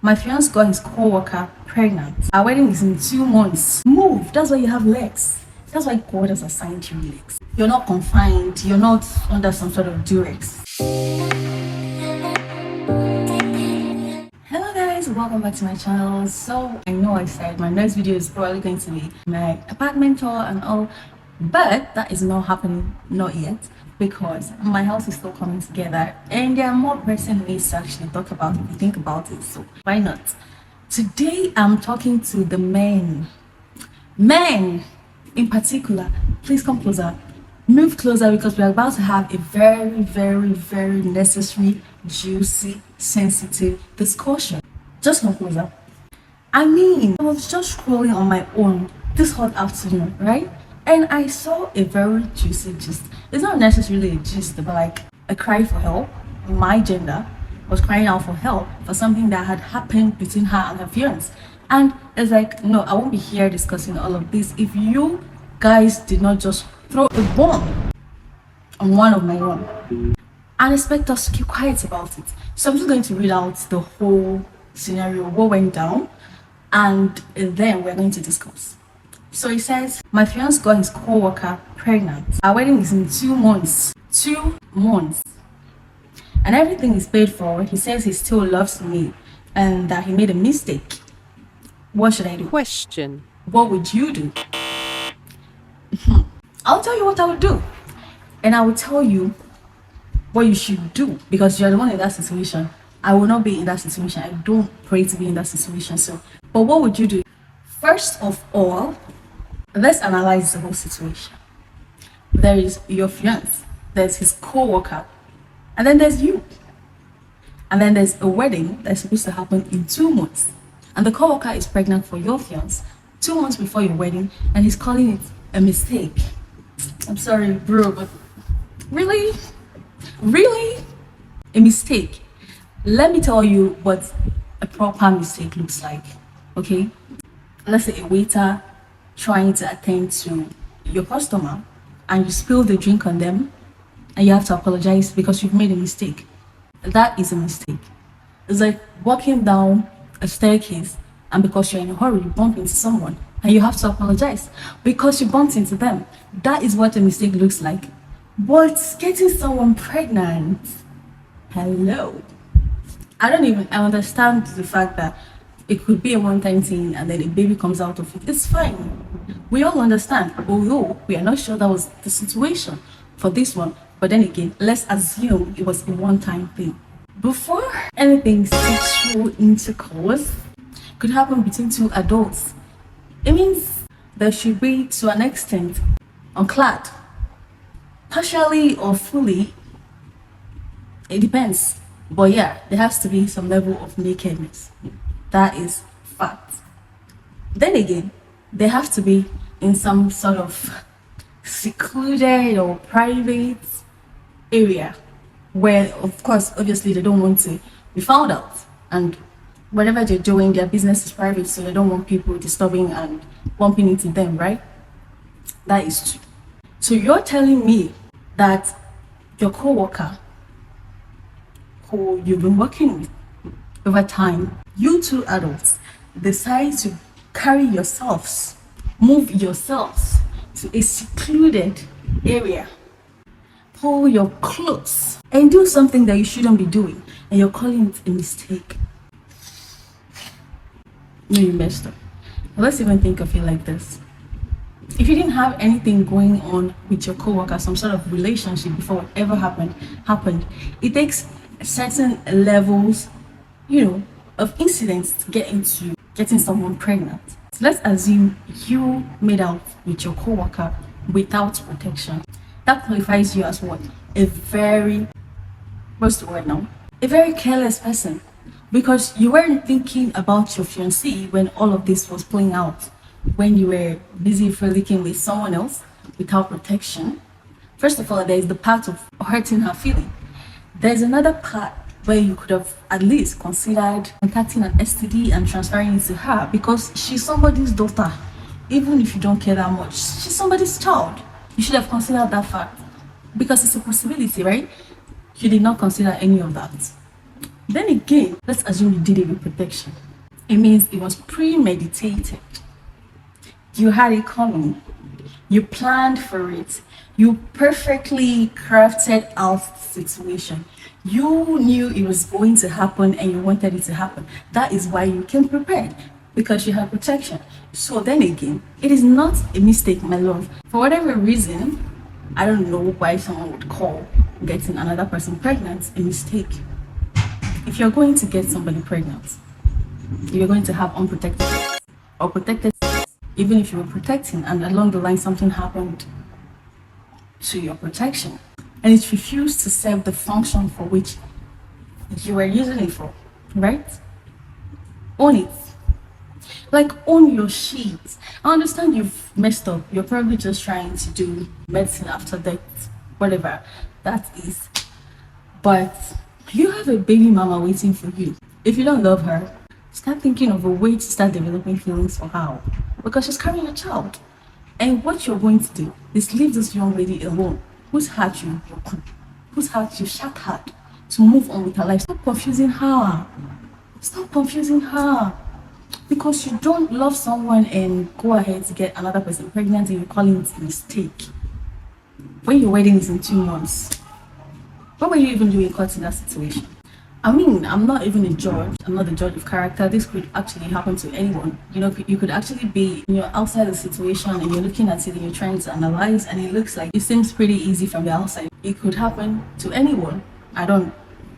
My fiance got his co-worker pregnant. Our wedding is in 2 months. Move. That's why you have legs. That's why God has assigned you legs. You're not confined. You're not under some sort of durex. Hello guys, welcome back to my channel. So I know I said my next video is probably going to be my apartment tour and all, but that is not happening, not yet, because my house is still coming together and there are more pressing ways to actually talk about if you think about it. So why not? Today I'm talking to the men in particular. Please come closer, move closer, because we're about to have a very necessary, juicy, sensitive discussion. Just come closer. I mean, I was just scrolling on my own this hot afternoon, right? And I saw a very juicy gist. It's not necessarily a gist, but like a cry for help. My gender was crying out for help for something that had happened between her and her fiance. And it's like, no, I won't be here discussing all of this if you guys did not just throw a bomb on one of my own and expect us to keep quiet about it. So I'm just going to read out the whole scenario, what went down, and then we're going to discuss. So it says, my fiance got his co-worker pregnant. Our wedding is in 2 months. 2 months. And everything is paid for. He says he still loves me and that he made a mistake. What should I do? Question. What would you do? I'll tell you what I would do. And I will tell you what you should do, because you're the one in that situation. I will not be in that situation. I don't pray to be in that situation. So, but what would you do? First of all, let's analyze the whole situation. There is your fiance, there's his co-worker, and then there's you. And then there's a wedding that's supposed to happen in 2 months. And the co-worker is pregnant for your fiance 2 months before your wedding, and he's calling it a mistake. I'm sorry, bro, but really? A mistake? Let me tell you what a proper mistake looks like, okay? Let's say a waiter trying to attend to your customer and you spill the drink on them and you have to apologize because you've made a mistake. That is a mistake. It's like walking down a staircase and because you're in a hurry, you bump into someone and you have to apologize because you bumped into them. That is what a mistake looks like. But getting someone pregnant, hello. I understand the fact that it could be a one-time thing and then a baby comes out of it. It's fine. We all understand, although we are not sure that was the situation for this one. But then again, let's assume it was a one-time thing. Before anything sexual intercourse could happen between two adults, it means there should be, to an extent, unclad. Partially or fully, it depends. But yeah, there has to be some level of nakedness. That is fact. Then again, they have to be in some sort of secluded or private area where, of course, obviously they don't want to be found out. And whatever they're doing, their business is private, so they don't want people disturbing and bumping into them, right? That is true. So you're telling me that your co-worker, who you've been working with over time, you two adults decide to carry yourselves, move yourselves to a secluded area, pull your clothes and do something that you shouldn't be doing, and you're calling it a mistake. No, you messed up. Let's even think of it like this. If you didn't have anything going on with your co-worker, some sort of relationship before whatever happened, it takes certain levels, of incidents to get into getting someone pregnant. So let's assume you made out with your co-worker without protection. That qualifies you as what? A very, what's the word now? A very careless person, because you weren't thinking about your fiancé when all of this was playing out, when you were busy frolicking with someone else without protection. First of all, there is the part of hurting her feeling. There's another part where you could have at least considered contacting an STD and transferring it to her, because she's somebody's daughter. Even if you don't care that much, she's somebody's child. You should have considered that fact, because it's a possibility, right? You did not consider any of that. Then again, let's assume you did it with protection. It means it was premeditated. You had it coming. You planned for it. You perfectly crafted out the situation. You knew it was going to happen and you wanted it to happen. That is why you came prepared, because you had protection. So then again, it is not a mistake, my love. For whatever reason, I don't know why someone would call getting another person pregnant a mistake. If you're going to get somebody pregnant, you're going to have unprotected sex or protected sex, even if you were protecting and along the line something happened to your protection and it refused to serve the function for which you were using it for, right? Own it. Like, own your shit. I understand you've messed up. You're probably just trying to do medicine after death, whatever that is. But you have a baby mama waiting for you. If you don't love her, start thinking of a way to start developing feelings for her, because she's carrying a child. And what you're going to do is leave this young lady alone, who's hurt you, who's hurt you, shat hard, to move on with her life. Stop confusing her. Stop confusing her. Because you don't love someone and go ahead to get another person pregnant and you're calling it a mistake. When your wedding is in 2 months, what were you even doing caught in that situation? I mean, I'm not even a judge. I'm not the judge of character. This could actually happen to anyone. You know, you could actually be, you're outside the situation and you're looking at it and you're trying to analyze and it looks like it seems pretty easy from the outside. It could happen to anyone. I don't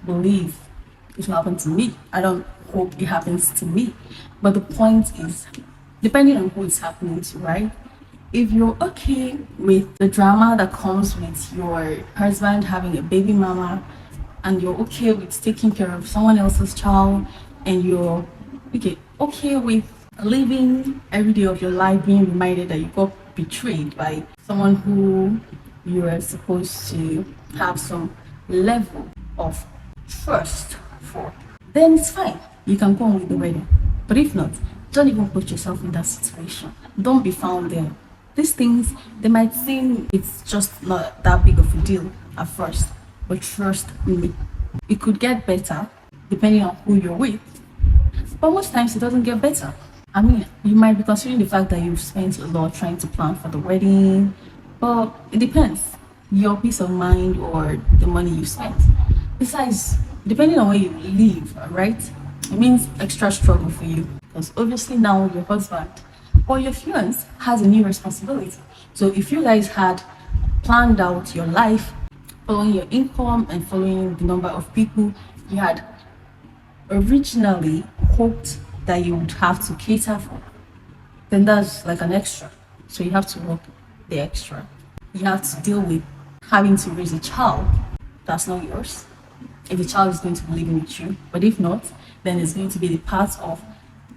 believe it will happen to me. I don't hope it happens to me. But the point is, depending on who it's happening to, right? If you're okay with the drama that comes with your husband having a baby mama, and you're okay with taking care of someone else's child, and you're okay with living every day of your life being reminded that you got betrayed by someone who you are supposed to have some level of trust for, then it's fine. You can go on with the wedding. But if not, don't even put yourself in that situation. Don't be found there. These things, they might seem it's just not that big of a deal at first, but trust me, it could get better depending on who you're with. But most times it doesn't get better. I mean, you might be considering the fact that you've spent a lot trying to plan for the wedding, but it depends. Your peace of mind or the money you spent. Besides, depending on where you live, right? It means extra struggle for you. Because obviously now your husband or your fiance has a new responsibility. So if you guys had planned out your life, following your income and following the number of people you had originally hoped that you would have to cater for, then that's like an extra. So you have to work the extra. You have to deal with having to raise a child that's not yours. If the child is going to be living with you, but if not, then it's going to be the part of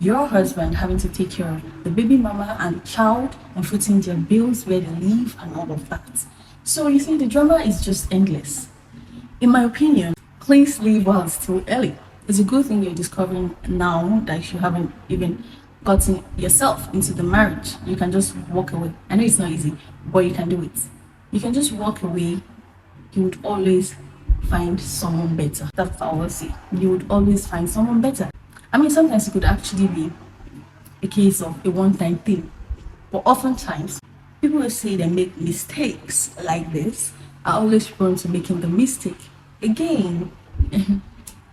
your husband having to take care of the baby mama and the child and footing their bills, where they live, and all of that. So you see, the drama is just endless. In my opinion, please leave while it's still early. It's a good thing you're discovering now that you haven't even gotten yourself into the marriage. You can just walk away. I know it's not easy, but you can do it. You can just walk away. You would always find someone better. That's what I will say. You would always find someone better. I mean, sometimes it could actually be a case of a one-time thing, but oftentimes people will say they make mistakes like this are always prone to making the mistake again.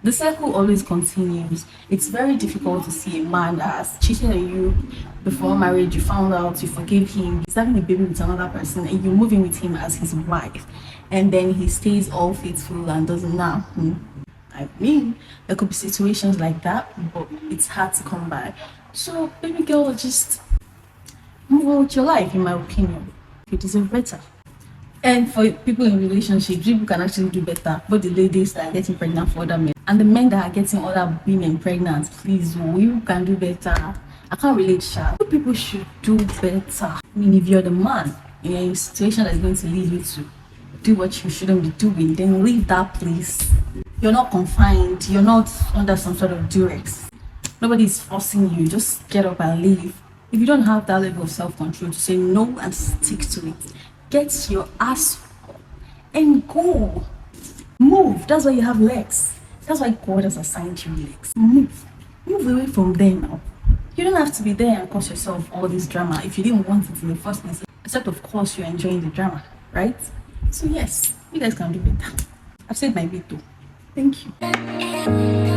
The cycle always continues. It's very difficult to see a man that has cheated on you before marriage. You found out, you forgave him, he's having a baby with another person, and you're moving with him as his wife, and then he stays all faithful and doesn't now. I mean, there could be situations like that, but it's hard to come by. So, baby girl, just move on with your life, in my opinion. You deserve better. And for people in relationships, people can actually do better. But the ladies that are getting pregnant for other men and the men that are getting other women pregnant, please, you can do better. I can't relate, Sha. People should do better. I mean, if you're the man in a situation that's going to lead you to do what you shouldn't be doing, then leave that place. You're not confined. You're not under some sort of duress. Nobody's forcing you. Just get up and leave. If you don't have that level of self-control to say no and stick to it, get your ass up and go. Move. That's why you have legs. That's why God has assigned you legs. Move away from them now. You don't have to be there and cause yourself all this drama if you didn't want it in the first place. Except, of course, you're enjoying the drama, right? So, yes, you guys can do better. I've said my bit too. Thank you.